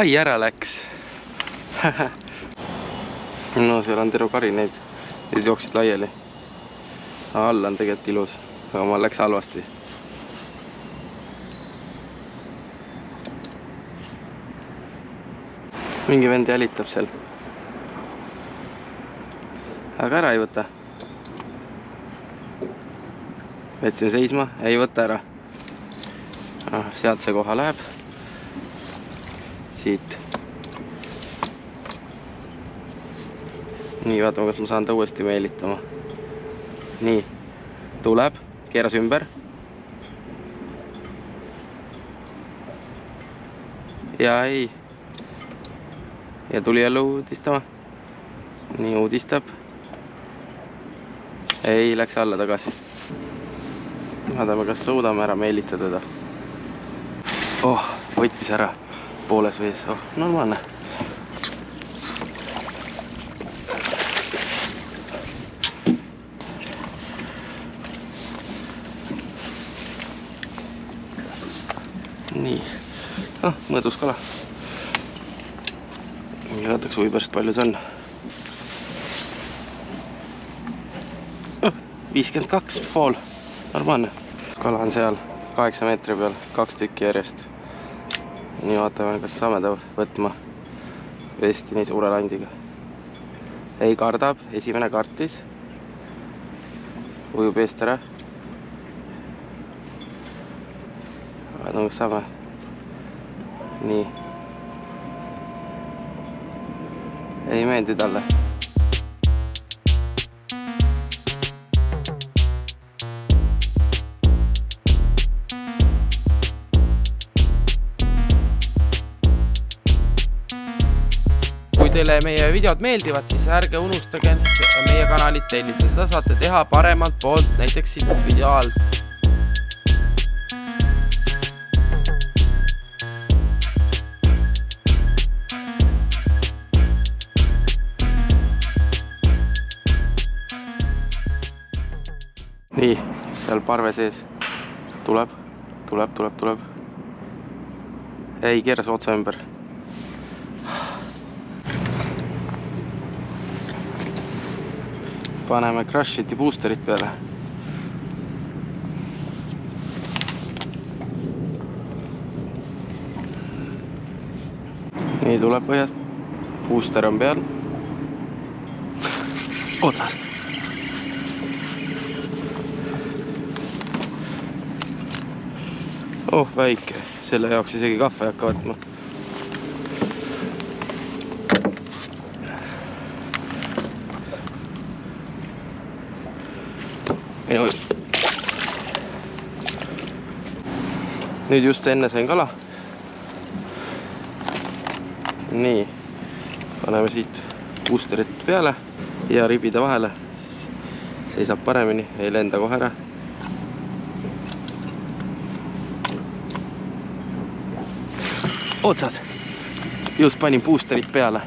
ai, ära läks. No seal on terve kari neid. Need jooksid laiali. All on tegelikult ilus, aga mul läks halvasti. Mingi vend jälitab seal. Aga ära ei võta. Võtsin seisma, ei võta ära. Sealt see koha läheb. Siit. Nii, vaatame, kas ma saan ta uuesti meelitama. Nii, tuleb, keeras ümber. Ja ei. Ja tuli jälle uudistama. Nii, uudistab. Ei, läks alla tagasi. Vaatame, kas suudame ära meelitada teda. Oh, võttis ära pooles vees. Oh, normaalne. Nii. Oh, mõõdus kala. Vaataks huvi pärast palju see on. Oh, 52,5. Normaalne. Kala on seal 8 meetri peal, 2 tükki järjest. Nii vaatame, kas saame ta võtma vesti nii suure landiga. Ei, kardab, esimene kartis. Ujub eest ära. Vaatame, kas saame. Nii. Ei meeldi talle. Kui teile meie videod meeldivad, siis ärge unustage meie kanalit tellida. Seda saate teha paremalt poolt, näiteks siit video alt. Nii, seal parve sees. Tuleb. Ei, keeras otsa ümber. Paneme Crushiti boosterit peale. Nii, tuleb põhjast. Booster on peal. Otsas. Oh, väike. Selle jaoks isegi kahve ei hakka võtma. Nüüd just enne sain kala. Nii, paneme siit boosterit peale ja ribide vahele, siis seisab paremini, ei lenda kohe ära. Otsas, just panin boosterit peale.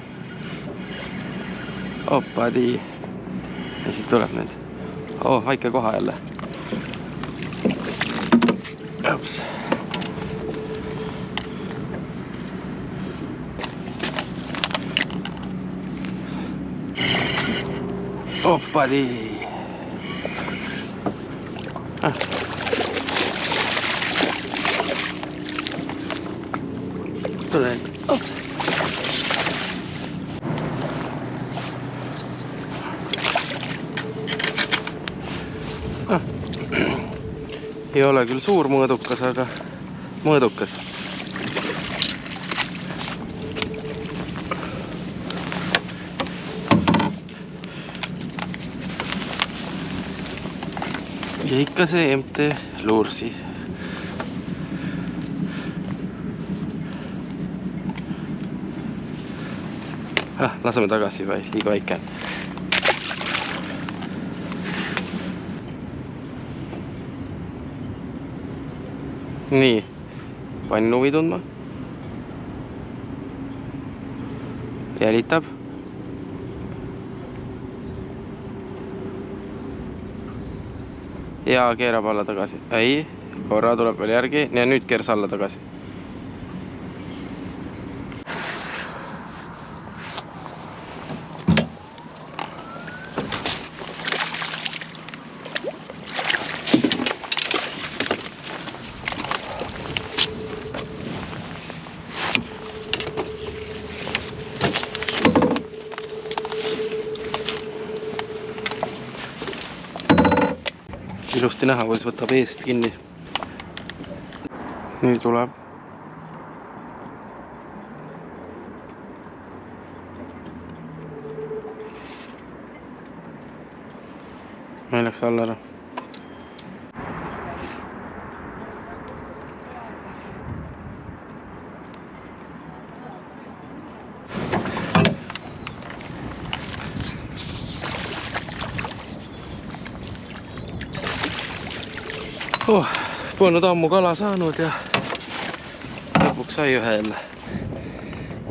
Oppadi. Ja siit tuleb need. Oh, väike koha jälle. Ups. Oppadi. Tulen. Ops. Ei ole küll suur mõõdukas, aga mõõdukas. Ja ikka see MT luursi. Laseme tagasi või liiga väike. Nii, panin huvi tundma. Jälitab. Ja keerab alla tagasi. Ei, korra tuleb veel järgi ja nüüd keeras alla tagasi. ilusti näha, kuidas võtab eest kinni. Nii tuleb. Meil läks alla ära. Polnud ammu kala saanud ja lõpuks sai ühe jälle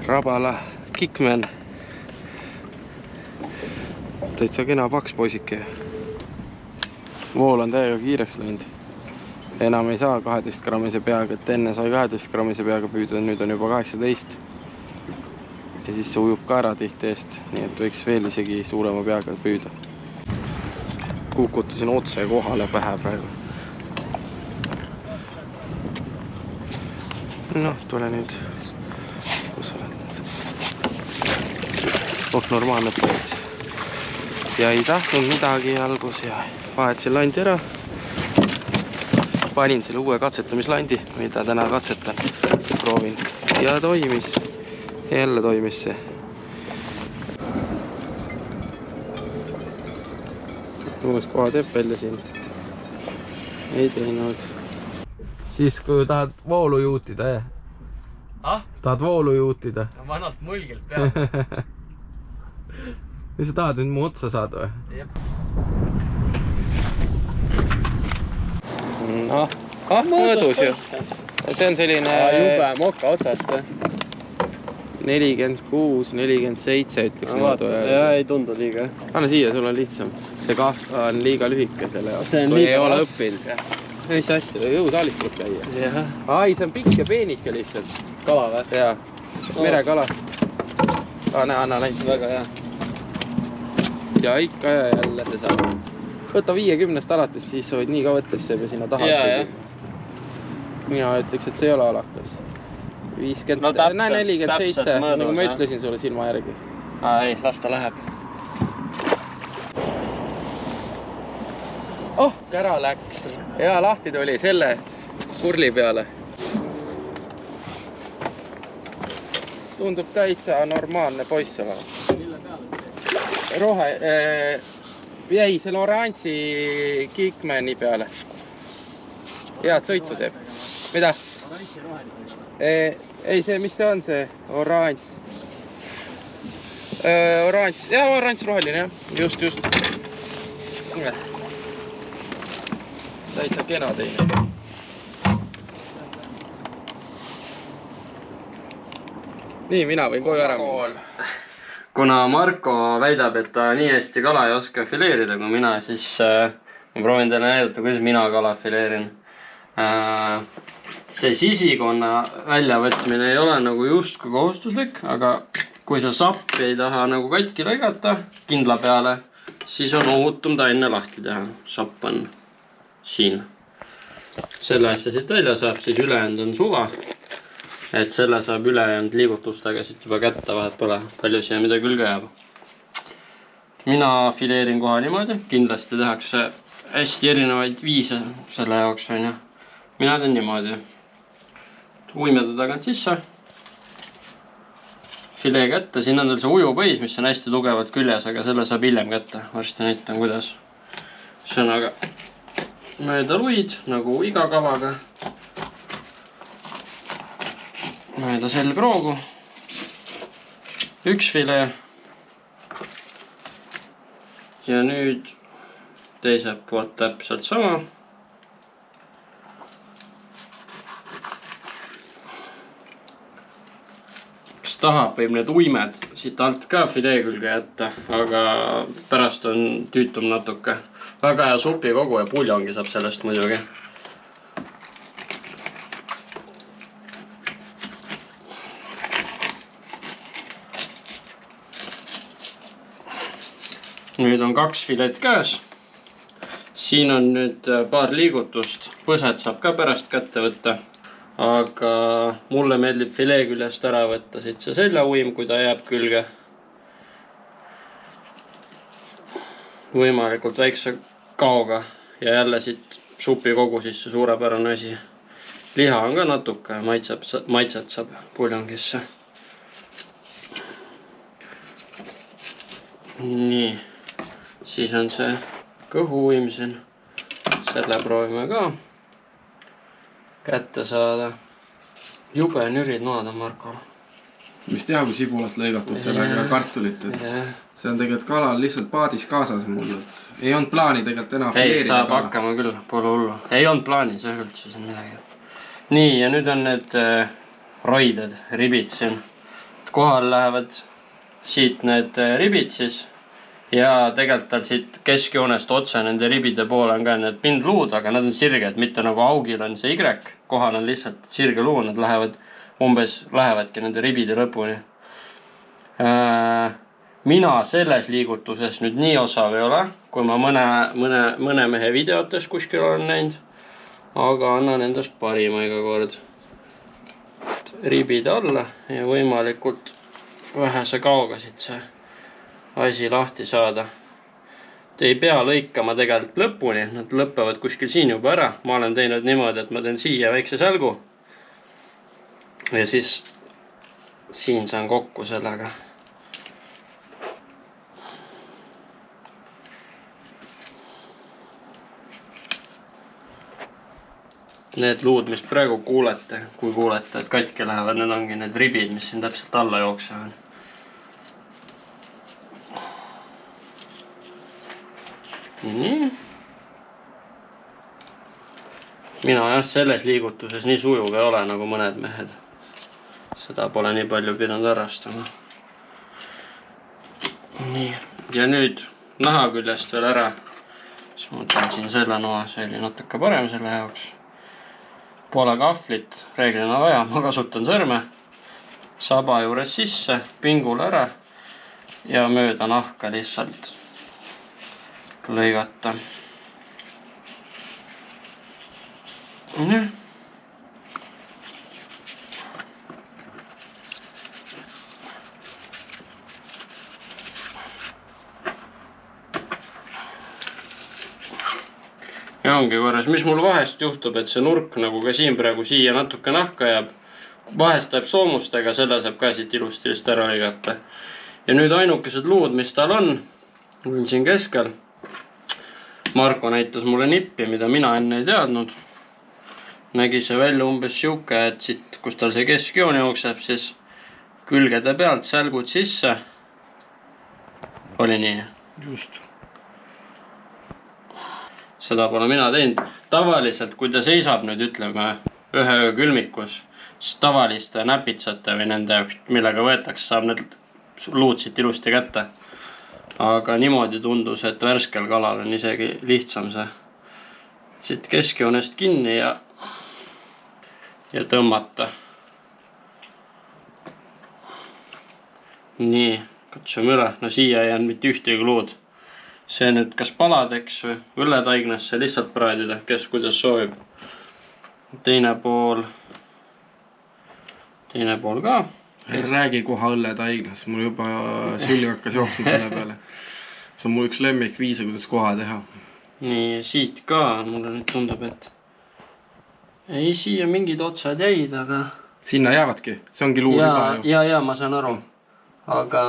rabala Kickman. Täitsa kena paks poisike. Vool on täiega kiireks läinud. Enam ei saa 12 grammise peaga, et enne sai 12 grammise peaga püüda, nüüd on juba 18. Ja siis see ujub ka ära tihti eest, nii et võiks veel isegi suurema peaga püüda. Kukutasin otse kohale pähe praegu. Noh, tule nüüd. Kus oled? Normaalne plats. Ja ei tahtnud midagi algus ja vahetasin landi ära. Panin selle uue katsetamislandi, mida täna katsetan. Proovin. Ja toimis. Jälle toimis see. Uus koha teeb välja siin. Ei teinud. Siis kui tahad voolu juutida, tahad voolu juutida. Vanalt mulgilt peab. Mis sa tahad nüüd mu otsa saada või? Jep. Noh, mõõdus ju. See on selline... Jube moka otsast. 46, 47 ütleks mõõdu. Ja ei tundu liiga. Anna siia, sul on lihtsam. See kahva on liiga lühike selle jaoks. See on liiga ei ole õppinud. Mis asja, jõusaalis tuleb käia. Ai, see on pikk ja peenike lihtsalt. Kala või? Jaa, merekala. Anna läinud. Väga hea. Ja ikka ja jälle see saab. Võta 50 alates, siis sa võid nii ka võtta, siis sa juba sinna taha. Mina ütleks, et see ei ole alakas. 50, no täpselt, 47, nagu ma ütlesin sulle silma järgi. Ei, las ta läheb. Oh, kära läks. Hea lahti tuli selle kurli peale. Tundub täitsa normaalne poiss olema. Mille peale? Rohe, jäi selle oranži Kickmani peale. Head sõitu teeb. Mida? Oranži roheline. Ei, see, mis see on see? Oranž. Oranž, ja oranž roheline, jah. Just. Täitsa kena teine. Nii, mina võin koju ära. Kuna Marko väidab, et ta nii hästi kala ei oska fileerida kui mina, siis ma proovin teile näidata, kuidas mina kala fileerin. See sisikonna väljavõtmine ei ole nagu justkui kohustuslik, aga kui sa sappi ei taha nagu katki lõigata kindla peale, siis on ohutum ta enne lahti teha. Sapp on siin. Selle asja siit välja saab, siis ülejäänud on suva. Et selle saab ülejäänud liigutustega siit juba kätte, vahet pole, palju siia mida külge jääb. Mina fileerin koha niimoodi, kindlasti tehakse hästi erinevaid viise selle jaoks. Mina teen niimoodi. Uimeda tagant sisse. Filee kätte, siin on see ujupõis, mis on hästi tugevad küljes, aga selle saab hiljem kätte. Varsti näitan, kuidas. Sõnaga mööda luid, nagu iga kavaga. Mööda selgroogu. Üks filee. Ja nüüd teiselt poolt täpselt sama. Kes tahab, võib need uimed siit alt ka filee külge jätta, aga pärast on tüütum natuke. Väga hea supikogu ja puljongi saab sellest muidugi. Nüüd on 2 filet käes. Siin on nüüd paar liigutust. Põsed saab ka pärast kätte võtta. Aga mulle meeldib filee küljest ära võtta siit see seljauim, kui ta jääb külge. Võimalikult väikse kaoga ja jälle siit supikogu sisse suurepärane asi. Liha on ka natuke, maitset saab puljongisse. Nii, siis on see kõhuuim siin. Selle proovime ka kätte saada. Jube nürid noad on Markol. Mis teha, kui sibulat lõigatud sellega kartulit. See on tegelikult kalal lihtsalt paadis kaasas mul. Ei olnud plaani tegelikult enam fileerida. Ei, saab hakkama küll, pole hullu. Ei olnud plaani, see üldse siin midagi. Nii, ja nüüd on need roided, ribid siin. Kohal lähevad siit need ribid siis. Ja tegelikult tal siit keskjoonest otse nende ribide poole on ka need pindluud, aga nad on sirged, mitte nagu augil on see Y. Kohal on lihtsalt sirge luu, nad lähevadki nende ribide lõpuni. Mina selles liigutuses nüüd nii osav ei ole, kui ma mõne mehe videotes kuskil olen näinud, aga annan endast parima iga kord. Ribid alla ja võimalikult vähese kaoga siit see asi lahti saada. Te ei pea lõikama tegelikult lõpuni, nad lõpevad kuskil siin juba ära. Ma olen teinud niimoodi, et ma teen siia väikse sälgu ja siis siin saan kokku sellega. Need luud, mis praegu kuulete, kui kuulete, et katki lähevad, need ongi need ribid, mis siin täpselt alla jooksevad. Nii. Mina jah, selles liigutuses nii sujuv ei ole nagu mõned mehed. Seda pole nii palju pidanud arvestama. Nii. Ja nüüd naha küljest veel ära. Siis ma teen siin selle noa, see oli natuke parem selle jaoks. Pole kahvlit reeglina vaja, ma kasutan sõrme. Saba juures sisse, pingul ära ja mööda nahka lihtsalt lõigata. Ja ongi korras, mis mul vahest juhtub, et see nurk nagu ka siin praegu siia natuke nahka jääb. Vahest läheb soomustega, selle saab ka siit ilusti just ära lõigata. Ja nüüd ainukesed luud, mis tal on siin keskel. Marko näitas mulle nippi, mida mina enne ei teadnud. Nägi see välja umbes siuke, et siit, kus tal see keskjoon jookseb, siis külgede pealt sälgud sisse. Oli nii? Just. Seda pole mina teinud. Tavaliselt, kui ta seisab nüüd, ütleme, ühe öö külmikus, siis tavaliste näpitsate või nende, millega võetakse, saab need luud siit ilusti kätte. Aga niimoodi tundus, et värskel kalal on isegi lihtsam see siit keskjoonest kinni ja tõmmata. Nii, katsume üle. No siia ei jäänud mitte ühtegi luud. See nüüd kas paladeks või õlletaignesse lihtsalt praadida, kes kuidas soovib. Teine pool ka. Räägi koha õlletaignas, mul juba sülg hakkas jooksma selle peale. See on mul üks lemmik viise, kuidas koha teha. Nii, siit ka mulle nüüd tundub, et ei, siia mingid otsad jäid, aga sinna jäävadki, see ongi luu riba ju. Ja, ma saan aru, aga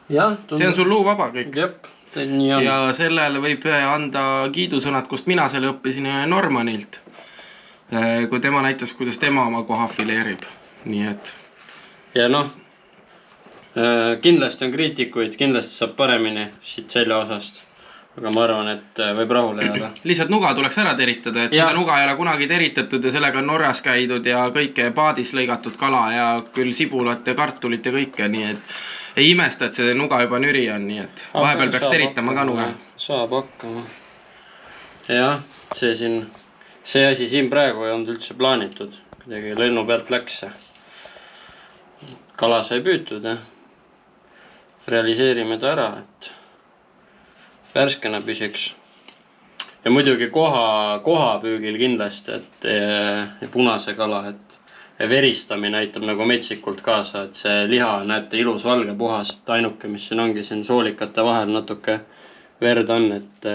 jah, tundub. See on sul luu vaba kõik. Jep, nii on. Ja sellele võib anda kiidusõnad, kust mina selle õppisin Normanilt. Kui tema näitas, kuidas tema oma koha fileerib. Nii et ja noh, kindlasti on kriitikuid, kindlasti saab paremini siit selja osast. Aga ma arvan, et võib rahule jääda. Lihtsalt nuga tuleks ära teritada, et seda nuga ei ole kunagi teritatud ja sellega on Norras käidud ja kõike paadis lõigatud kala ja küll sibulat ja kartulit ja kõike, nii et ei imesta, et see nuga juba nüri on, nii et vahepeal peaks teritama ka nuga. Saab hakkama. Jah, see asi siin praegu ei olnud üldse plaanitud. Kuidagi lennu pealt läks see. Kala sai püütud, realiseerime ta ära, et värskena püsiks. Ja muidugi koha püügil kindlasti, et punase kala, et veristamine aitab nagu metsikult kaasa, et see liha näete ilus valge puhas, et ainuke, mis siin ongi siin soolikate vahel natuke verd on, et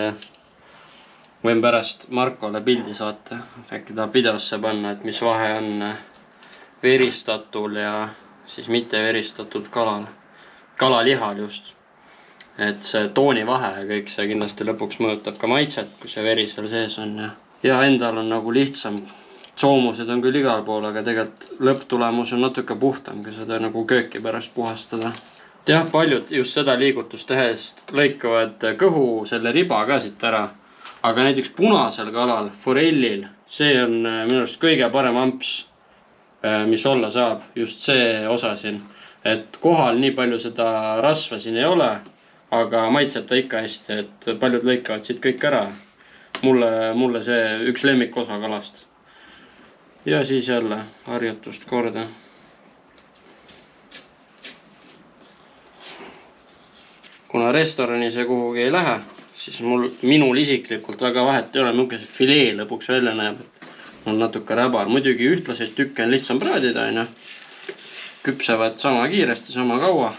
võin pärast Markole pildi saata, äkki tahab videosse panna, et mis vahe on veristatul ja siis mitte veristatud kalal, kalalihal just. Et see tooni vahe ja kõik see kindlasti lõpuks mõjutab ka maitset, kui see veri seal sees on ja endal on nagu lihtsam. Soomused on küll igal pool, aga tegelikult lõpptulemus on natuke puhtam, kui seda nagu kööki pärast puhastada. Jah, paljud just seda liigutust tehes lõikavad kõhu selle riba ka siit ära. Aga näiteks punasel kalal, forellil, see on minu arust kõige parem amps, mis olla saab. Just see osa siin. Et kohal nii palju seda rasva siin ei ole, aga maitseb ta ikka hästi, et paljud lõikavad siit kõik ära. Mulle see üks lemmik osa kalast. Ja siis jälle harjutust korda. Kuna restorani see kuhugi ei lähe, siis minul isiklikult väga vahet ei ole, milline see filee lõpuks välja näeb. On natuke räbar. Muidugi ühtlaseid tükke on lihtsam praadida. Küpsevad sama kiiresti, sama kaua.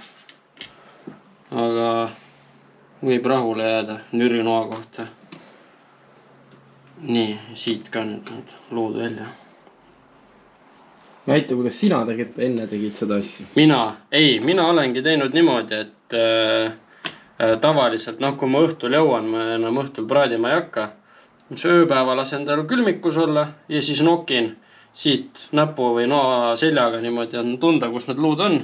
Aga võib rahule jääda nürinoa kohta. Nii, siit ka nüüd lood välja. Näita, kuidas sina enne tegid seda asja? Mina olengi teinud niimoodi, et tavaliselt, kui ma õhtul jõuan, ma enam õhtul praadima ei hakka. See ööpäeva lasen tal külmikus olla ja siis nokin siit näpu või noa seljaga niimoodi on tunda, kus need luud on.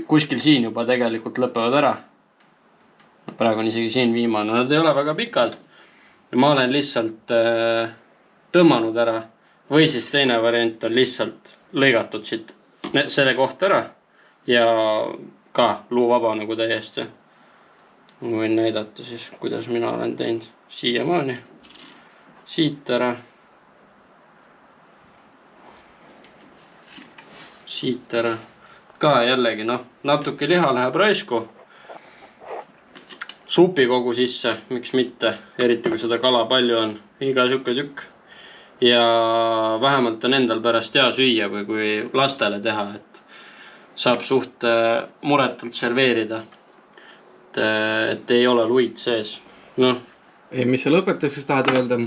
Kuskil siin juba tegelikult lõpevad ära. Praegu on isegi siin viimane. Nad ei ole väga pikad. Ma olen lihtsalt tõmmanud ära. Või siis teine variant on lihtsalt lõigatud siit selle kohta ära ja ka luuvaba nagu täiesti. Võin näidata siis, kuidas mina olen teinud siiamaani. Siit ära. Siit ära. Ka jällegi, natuke liha läheb raisku. Supikogu sisse, miks mitte, eriti kui seda kala palju on. Iga siuke tükk. Ja vähemalt on endal pärast hea süüa või kui lastele teha, et saab suht muretult serveerida, et ei ole luid sees. Mis sa lõpetuseks tahad öelda?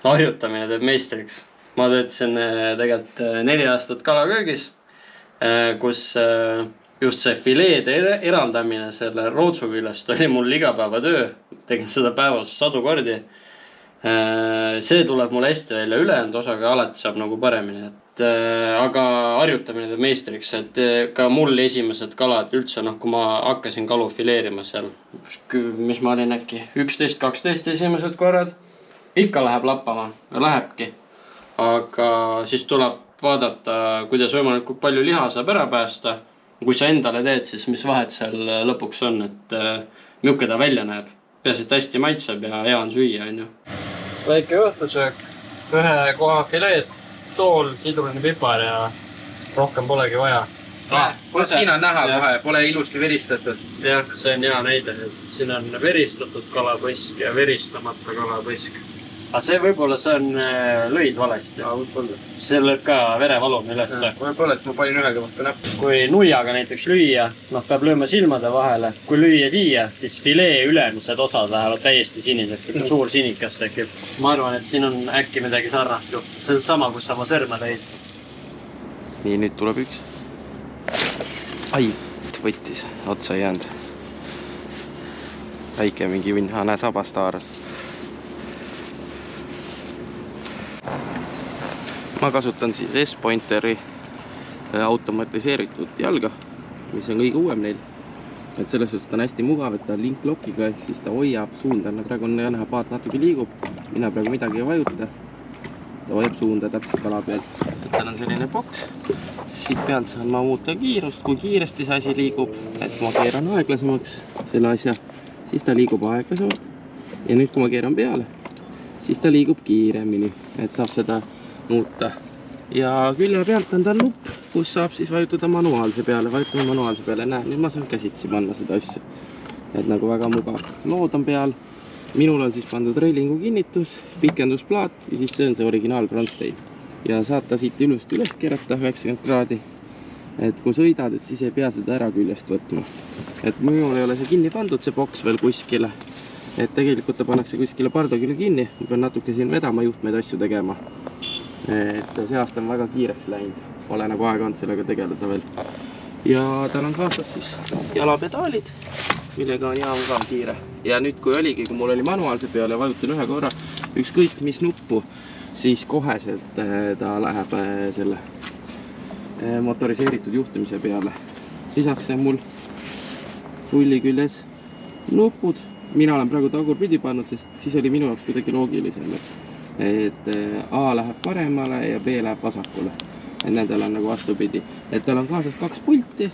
Harjutamine teeb meistriks. Ma töötasin tegelikult 4 aastat kalaköögis, kus just see fileede eraldamine selle rootsu küljest oli mul igapäevatöö. Tegin seda päevas 100 kordi. See tuleb mulle hästi välja, ülejäänud osaga alati saab nagu paremini. Aga harjutamine teeb meistriks, et ka mul esimesed kalad üldse, kui ma hakkasin kalu fileerima seal, mis ma olin äkki 11-12 esimesed korrad, ikka läheb lappama, lähebki. Aga siis tuleb vaadata, kuidas võimalikult palju liha saab ära päästa. Kui sa endale teed, siis mis vahet seal lõpuks on, et milline ta välja näeb. Peaasi, et hästi maitseb ja hea on süüa. Väike õhtusöök, 1 koha fileed, sool, sidruni pipar ja rohkem polegi vaja. Siin on näha kohe, pole ilusti veristatud. Jah, see on hea näide, et siin on veristatud kalapõsk ja veristamata kalapõsk. Aga see võib-olla see on lõid valesti. See lööb ka verevaluni üles. Võib-olla, et ma panin ühega vastu näppu. Kui nuiaga näiteks lüüa, peab lööma silmade vahele. Kui lüüa siia, siis filee ülemised osad lähevad täiesti siniseks. Suur sinikas tekib. Ma arvan, et siin on äkki midagi sarnast juht. See on sama, kus sa oma sõrme lõid. Nii, nüüd tuleb üks. Ai, võttis. Otsa ei jäänud. Väike mingi näe sabast haaras. Ma kasutan siis S-Pointeri automatiseeritud jalga, mis on kõige uuem neil. Et selles suhtes ta on hästi mugav, et ta on link-lockiga, ehk siis ta hoiab suunda. Praegu on näha, paat natuke liigub. Mina praegu midagi ei vajuta. Ta hoiab suunda täpselt kala peal. Tal on selline boks. Siit pealt saan ma muuta kiirust, kui kiiresti see asi liigub. Et kui ma keeran aeglasemaks selle asja, siis ta liigub aeglasemalt. Ja nüüd, kui ma keeran peale, siis ta liigub kiiremini, et saab seda muuta. Ja külje pealt on tal nupp, kus saab siis vajutada manuaalse peale. Vajutame manuaalse peale. Näe, nüüd ma saan käsitsi panna seda asja. Et nagu väga mugav. Lood on peal. Minul on siis pandud reilingu kinnitus, pikendusplaat ja siis see on see originaal Kronstein. ja saad ta siit ilusti üles keerata 90 kraadi. Et kui sõidad, et siis ei pea seda ära küljest võtma. Et minul ei ole see kinni pandud, see boks veel kuskile. Et tegelikult ta pannakse kuskile parda küll kinni. Ma pean natuke siin vedama juhtmeid asju tegema. Et see aasta on väga kiireks läinud. Pole nagu aega olnud sellega tegeleda veel. Ja tal on kaasas siis jalapedaalid, millega on hea mugav kiire. Ja nüüd kui oligi, kui mul oli manuaalse peale ja vajutan ühe korra ükskõik mis nuppu, siis koheselt ta läheb selle motoriseeritud juhtimise peale. Lisaks on mul rulli küljes nupud. Mina olen praegu tagurpidi pannud, sest siis oli minu jaoks kuidagi loogilisem. Et A läheb paremale ja B läheb vasakule. Et nendel on nagu vastupidi. Et tal on kaasas 2 pulti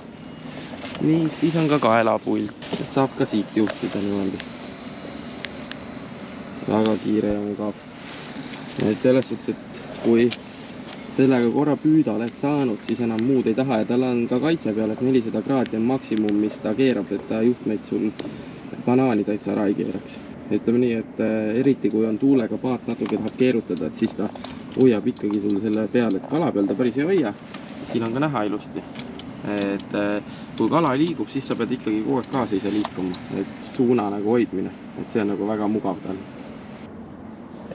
ning siis on ka kaelapult. Et saab ka siit juhtida niimoodi. Väga kiire ja mugav. Et selles suhtes, et kui sellega korra püüda oled saanud, siis enam muud ei taha ja tal on ka kaitse peal, et 400 kraadi on maksimum, mis ta keerab, et ta juhtmeid sul banaani täitsa ära ei keeraks. Ütleme nii, et eriti kui on tuulega paat natuke tahab keerutada, et siis ta hoiab ikkagi sul selle peal, et kala peal ta päris ei hoia. Et siin on ka näha ilusti. Et kui kala liigub, siis sa pead ikkagi kogu aeg kaasa ise liikuma, et suuna nagu hoidmine, et see on nagu väga mugav tal.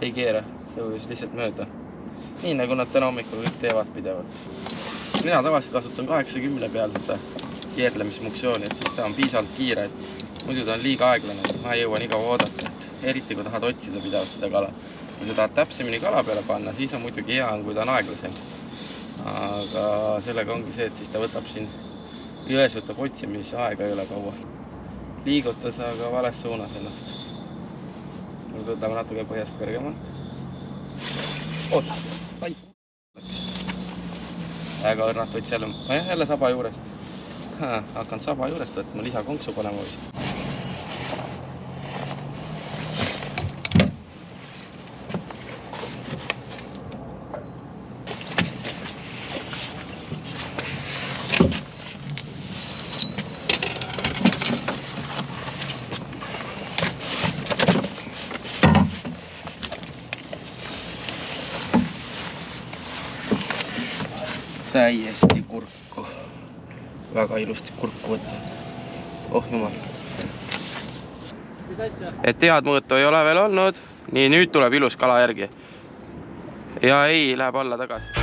Ei keera, see võis lihtsalt mööda. Nii nagu nad täna hommikul kõik teevad pidevalt. Mina tavaliselt kasutan 80 peal seda keerlemisfunktsiooni, et siis ta on piisavalt kiire, et muidu ta on liiga aeglane, et ma ei jõua nii kaua oodata, et eriti kui tahad otsida pidevalt seda kala. Kui sa tahad täpsemini kala peale panna, siis on muidugi hea, kui ta on aeglasem. Aga sellega ongi see, et siis ta võtab siin jões võtab otsimise aega ei ole kaua. Liigutas aga vales suunas ennast. Nüüd võtame natuke põhjast kõrgemalt. Otsast. Väga õrnat võts jälle saba juurest. Hakkan saba juurest võtma, lisakonksu panema vist. Täiesti kurku. Väga ilusti kurku võtta. Oh jumal. Et head mõõtu ei ole veel olnud. Nii, nüüd tuleb ilus kala järgi. Ja ei läheb alla tagasi.